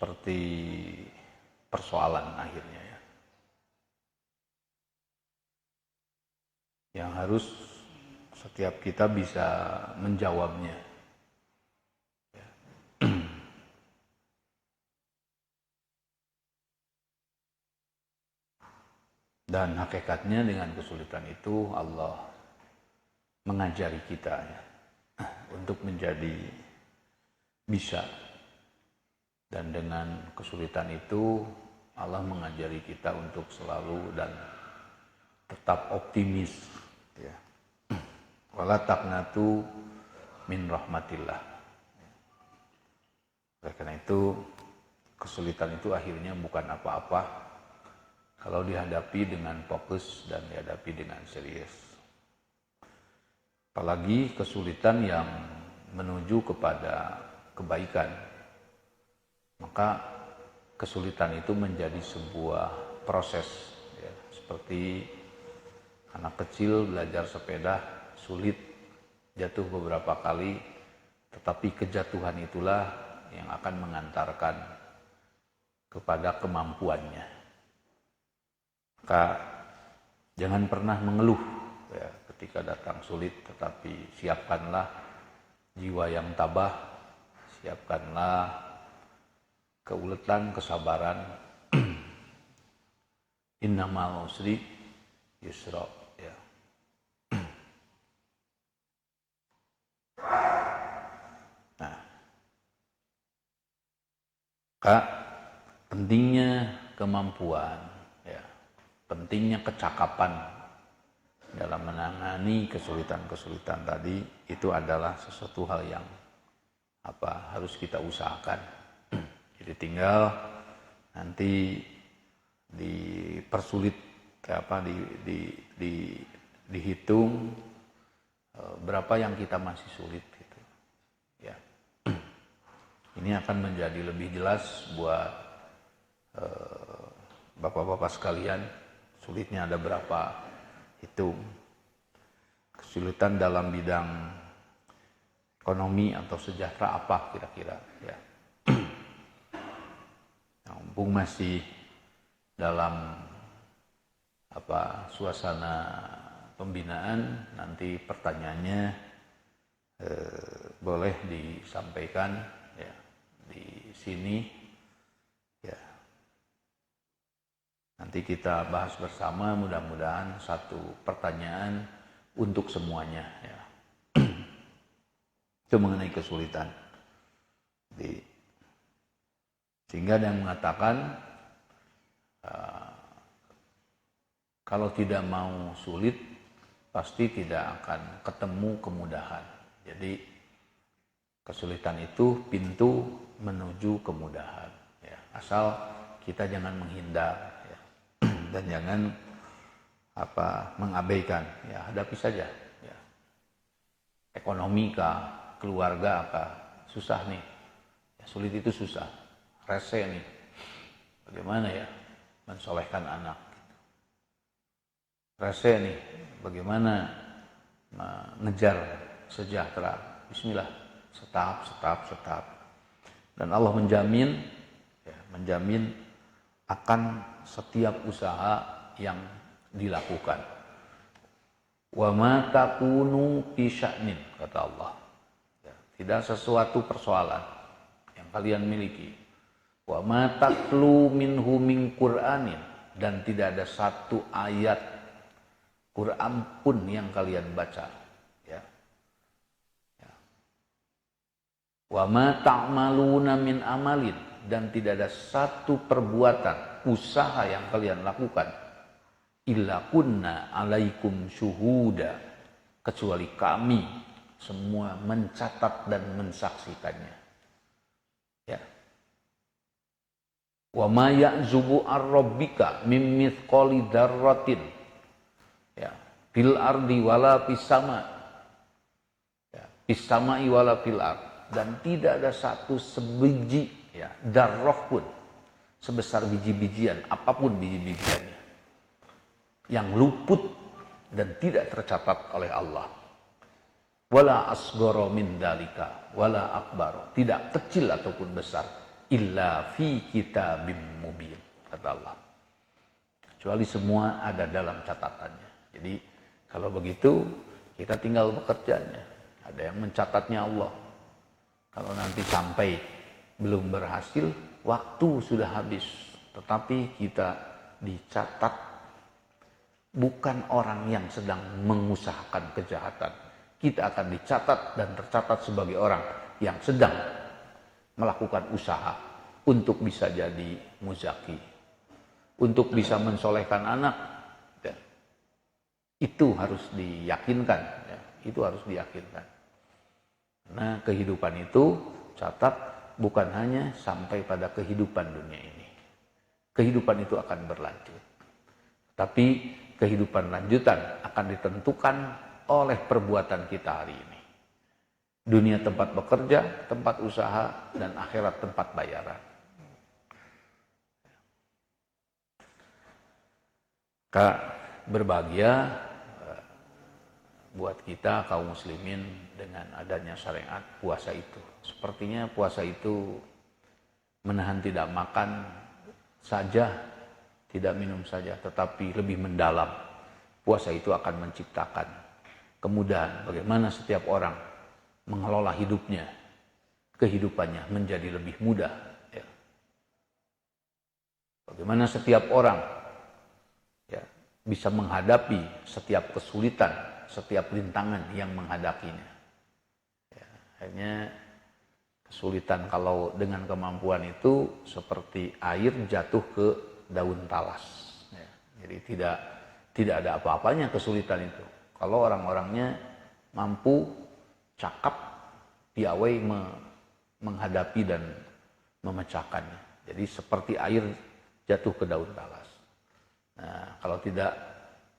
seperti persoalan akhirnya ya. Yang harus setiap kita bisa menjawabnya. Ya. Dan hakikatnya dengan kesulitan itu Allah mengajari kita ya, untuk menjadi bisa. Dan dengan kesulitan itu Allah mengajari kita untuk selalu dan tetap optimis ya. Wala taqnatu min rahmatillah. Oleh karena itu kesulitan itu akhirnya bukan apa-apa kalau dihadapi dengan fokus dan dihadapi dengan serius. Apalagi kesulitan yang menuju kepada kebaikan, maka kesulitan itu menjadi sebuah proses ya. Seperti anak kecil belajar sepeda, sulit, jatuh beberapa kali, tetapi kejatuhan itulah yang akan mengantarkan kepada kemampuannya. Maka jangan pernah mengeluh ya, ketika datang sulit, tetapi siapkanlah jiwa yang tabah, siapkanlah keuletan, kesabaran. Innamal usri yusra ya. Nah, Kak, pentingnya kemampuan ya, pentingnya kecakapan dalam menangani kesulitan-kesulitan tadi itu adalah sesuatu hal yang harus kita usahakan. Jadi tinggal nanti dipersulit dihitung berapa yang kita masih sulit gitu. Ya. Ini akan menjadi lebih jelas buat bapak-bapak sekalian, sulitnya ada berapa, hitung. Kesulitan dalam bidang ekonomi atau sejahtera apa kira-kira ya. Mumpung masih dalam suasana pembinaan, nanti pertanyaannya boleh disampaikan ya di sini ya. Nanti kita bahas bersama, mudah-mudahan satu pertanyaan untuk semuanya ya. Itu mengenai kesulitan. Sehingga ada yang mengatakan kalau tidak mau sulit pasti tidak akan ketemu kemudahan. Jadi kesulitan itu pintu menuju kemudahan ya. Asal kita jangan menghindar ya. Dan jangan mengabaikan ya, hadapi saja ya. Ekonomi kah, keluarga kah, susah nih ya, sulit itu susah, rese nih, bagaimana ya mensolehkan anak, rese nih bagaimana mengejar sejahtera. Bismillah, setahap. Dan Allah menjamin akan setiap usaha yang dilakukan. Wa ma takunu fi sya'nin, kata Allah. Ya, tidak sesuatu persoalan yang kalian miliki. Wa ma tatlu minhu min Qur'anin, dan tidak ada satu ayat Quran pun yang kalian baca. Ya. Ya. Wa ma ta'maluna min amalin, dan tidak ada satu perbuatan, usaha yang kalian lakukan, illa kunna alaikum syuhuda, kecuali kami semua mencatat dan mensaksikannya. Ya. Wa ma ya'zubu ar-rabbika mim mithqali dzarratin ya fil ardi wala fis sama ya fis samai wala fil ard, dan tidak ada satu sebiji ya darroh pun, sebesar biji-bijian apapun biji-bijiannya, yang luput dan tidak tercatat oleh Allah. Wala asghara min dalika wala akbar, tidak kecil ataupun besar, illa fi kitabim mubin, kata Allah. Kecuali semua ada dalam catatannya. Jadi kalau begitu kita tinggal bekerjanya. Ada yang mencatatnya Allah. Kalau nanti sampai belum berhasil, waktu sudah habis. Tetapi kita dicatat bukan orang yang sedang mengusahakan kejahatan. Kita akan dicatat dan tercatat sebagai orang yang sedang melakukan usaha untuk bisa jadi muzaki, untuk bisa mensolehkan anak. Ya. Itu harus diyakinkan. Ya. Itu harus diyakinkan. Nah, kehidupan itu catat bukan hanya sampai pada kehidupan dunia ini. Kehidupan itu akan berlanjut. Tapi kehidupan lanjutan akan ditentukan oleh perbuatan kita hari ini. Dunia tempat bekerja, tempat usaha, dan akhirat tempat bayaran. Kak, berbahagia buat kita kaum muslimin dengan adanya syariat puasa itu. Sepertinya puasa itu menahan tidak makan saja, tidak minum saja, tetapi lebih mendalam. Puasa itu akan menciptakan kemudahan bagaimana setiap orang mengelola hidupnya, kehidupannya menjadi lebih mudah. Ya. Bagaimana setiap orang ya, bisa menghadapi setiap kesulitan, setiap rintangan yang menghadapinya. Ya, akhirnya kesulitan kalau dengan kemampuan itu seperti air jatuh ke daun talas. Ya, jadi tidak ada apa-apanya kesulitan itu. Kalau orang-orangnya mampu, cakap, piawai menghadapi dan memecahkannya. Jadi seperti air jatuh ke daun talas. Nah, kalau tidak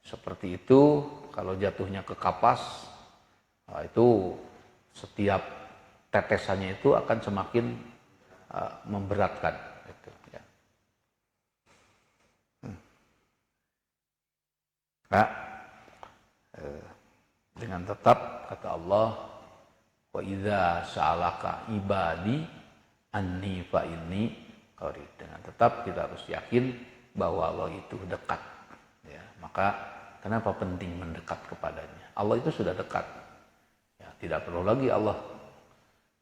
seperti itu, kalau jatuhnya ke kapas, itu setiap tetesannya itu akan semakin memberatkan. Gitu, ya. Nah, dengan tetap kata Allah, wa idza sa'alaka ibadi anni fa inni qarib. Dengan tetap kita harus yakin bahwa Allah itu dekat. Ya, maka kenapa penting mendekat kepadanya? Allah itu sudah dekat. Ya, tidak perlu lagi Allah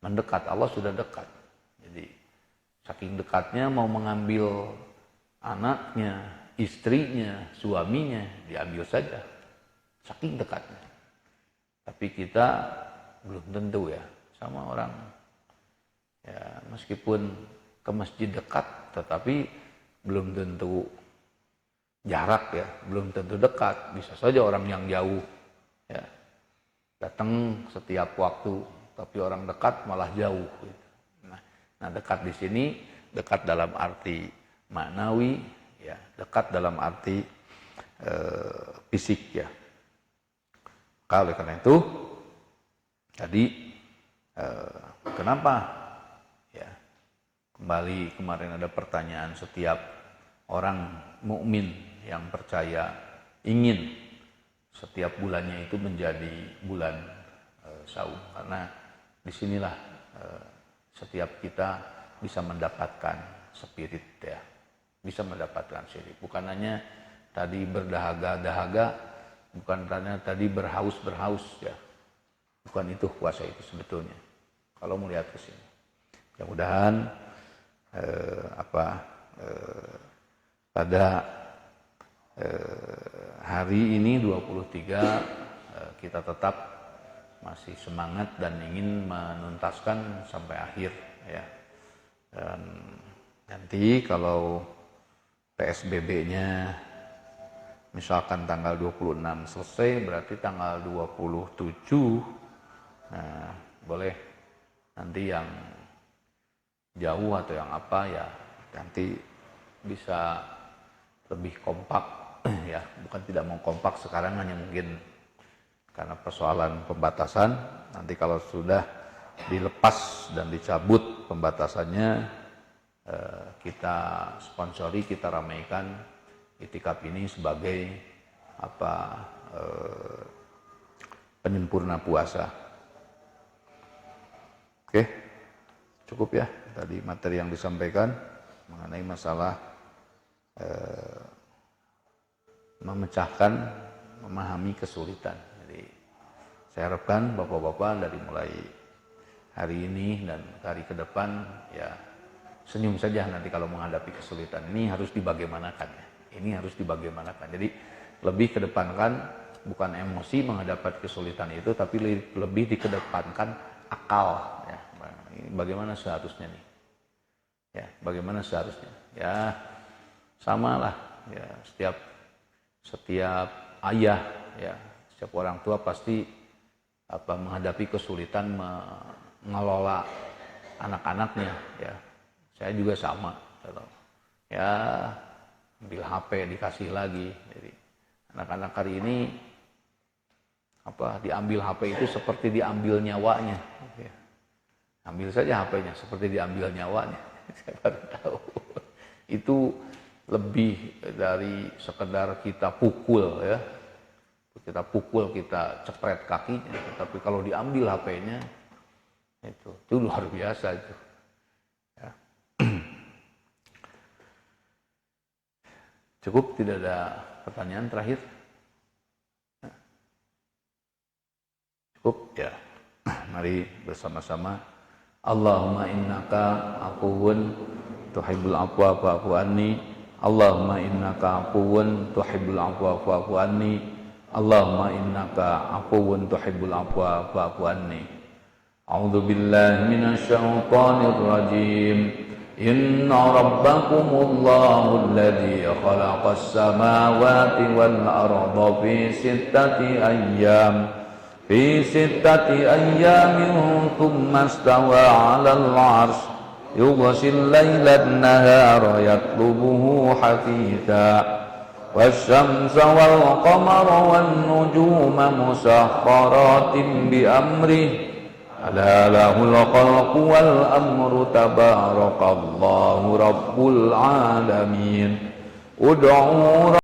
mendekat, Allah sudah dekat. Jadi saking dekatnya mau mengambil anaknya, istrinya, suaminya, diambil saja. Saking dekatnya. Tapi kita belum tentu ya sama orang. Ya, meskipun ke masjid dekat, tetapi belum tentu jarak ya, belum tentu dekat. Bisa saja orang yang jauh ya, datang setiap waktu, tapi orang dekat malah jauh. Gitu. Nah, dekat di sini dekat dalam arti maknawi, ya, dekat dalam arti fisik ya. Oleh karena itu, tadi kenapa ya? Kembali kemarin ada pertanyaan, setiap orang mukmin yang percaya ingin setiap bulannya itu menjadi bulan saum, karena disinilah setiap kita bisa mendapatkan spirit ya, bisa mendapatkan spirit. Bukan hanya tadi berdahaga-dahaga, bukan hanya tadi berhaus-berhaus ya, bukan itu puasa itu sebetulnya. Kalau melihat ke sini, mudah-mudahan pada hari ini 23 kita tetap masih semangat dan ingin menuntaskan sampai akhir ya. Dan nanti kalau PSBB-nya misalkan tanggal 26 selesai, berarti tanggal 27 nah boleh nanti yang jauh atau yang apa ya, nanti bisa lebih kompak ya, bukan tidak mau kompak sekarang, hanya mungkin karena persoalan pembatasan. Nanti kalau sudah dilepas dan dicabut pembatasannya, kita sponsori, kita ramaikan I'tikaf ini sebagai penyempurna puasa. Oke, cukup ya. tadi materi yang disampaikan mengenai masalah memecahkan, memahami kesulitan. Jadi saya harapkan bapak-bapak dari mulai hari ini dan hari ke depan ya senyum saja nanti kalau menghadapi kesulitan. Ini harus dibagaimanakan ya. Ini harus dibagaimanakan. Jadi lebih kedepankan bukan emosi menghadapi kesulitan itu, tapi lebih dikedepankan akal ya. Bagaimana seharusnya nih? Ya, bagaimana seharusnya? Ya, samalah ya setiap ayah ya, setiap orang tua pasti menghadapi kesulitan mengelola anak-anaknya ya. Saya juga sama gitu. Ya, ambil HP dikasih lagi. Jadi anak-anak hari ini diambil HP itu seperti diambil nyawanya. Ya. Ambil saja HP-nya seperti diambil nyawanya. Saya baru tahu. Itu lebih dari sekedar kita pukul ya. Kita pukul, kita cepret kakinya, tapi kalau diambil HP-nya itu luar biasa itu. Ya. Cukup, tidak ada pertanyaan terakhir? Cukup ya. Mari bersama-sama. Allahumma innaka afuwun tuhibbul afwa fa'fu anni. Allahumma innaka afuwun tuhibbul afwa fa'fu anni. Allahumma innaka afuwun tuhibbul afwa fa'fu anni. A'udzu billahi minasy syaithanir rajim. Inna rabbakumullahu alladzi khalaqas samawati wal arda fi sittati ayyamin thumma istawa 'alal 'arsy yughshil laila an-nahara yatlubuhu hafitha wasyamsa wal qamara wan nujuma musakhkharatin bi amrihi ala lahul khalqu wal amru tabarakallahu rabbul alamin. Ud'u